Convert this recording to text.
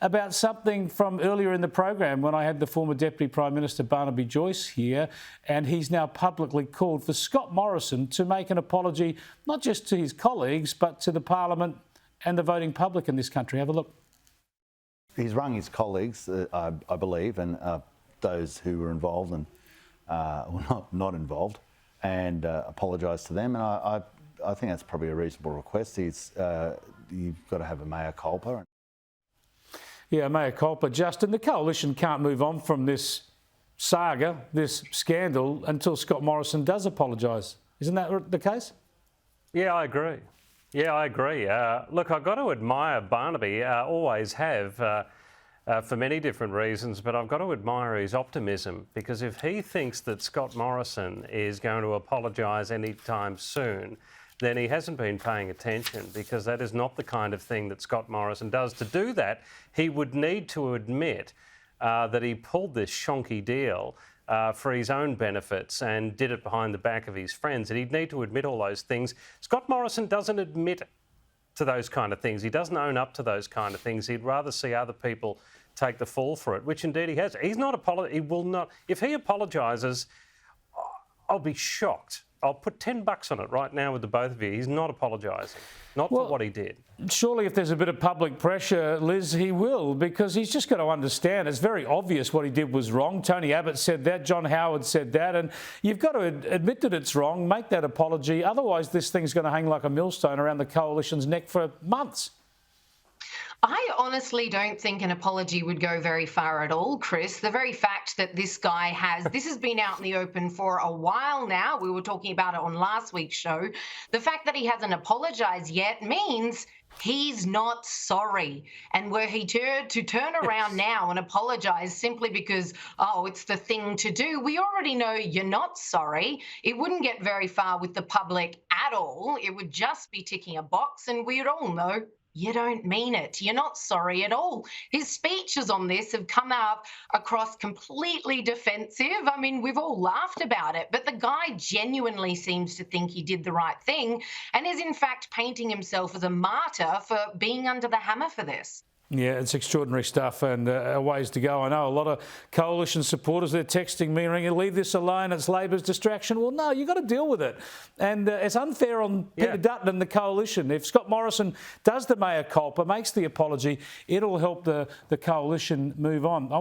about something from earlier in the program when I had the former Deputy Prime Minister Barnaby Joyce here, and he's now publicly called for Scott Morrison to make an apology, not just to his colleagues, but to the Parliament and the voting public in this country. Have a look. He's rung his colleagues, I believe, and those who were involved and not involved, and apologised to them. And I think that's probably a reasonable request. You've got to have a mea culpa. Yeah, mea culpa, Justin. The coalition can't move on from this saga, this scandal, until Scott Morrison does apologise. Isn't that the case? Yeah, I agree. Look, I've got to admire Barnaby, always have, for many different reasons, but I've got to admire his optimism, because if he thinks that Scott Morrison is going to apologise anytime soon, then he hasn't been paying attention, because that is not the kind of thing that Scott Morrison does. To do that, he would need to admit that he pulled this shonky deal for his own benefits and did it behind the back of his friends. And he'd need to admit all those things. Scott Morrison doesn't admit to those kind of things. He doesn't own up to those kind of things. He'd rather see other people take the fall for it, which indeed he has. He will not. If he apologises, I'll be shocked. I'll put $10 on it right now with the both of you. He's not apologising, not for what he did. Surely if there's a bit of public pressure, Liz, he will, because he's just got to understand it's very obvious what he did was wrong. Tony Abbott said that, John Howard said that, and you've got to admit that it's wrong, make that apology. Otherwise, this thing's going to hang like a millstone around the coalition's neck for months. I honestly don't think an apology would go very far at all, Chris. The very fact that this has been out in the open for a while now, we were talking about it on last week's show, the fact that he hasn't apologised yet means he's not sorry. And were he to turn around now and apologise simply because, oh, it's the thing to do, we already know you're not sorry. It wouldn't get very far with the public at all. It would just be ticking a box, and we'd all know you don't mean it. You're not sorry at all. His speeches on this have come out across completely defensive. I mean, we've all laughed about it, but the guy genuinely seems to think he did the right thing and is in fact painting himself as a martyr for being under the hammer for this. Yeah, it's extraordinary stuff, and a ways to go. I know a lot of coalition supporters, they're texting me, ringing, leave this alone, it's Labor's distraction. Well, no, you've got to deal with it. And it's unfair on Peter Dutton and the coalition. If Scott Morrison does the mea culpa, makes the apology, it'll help the coalition move on.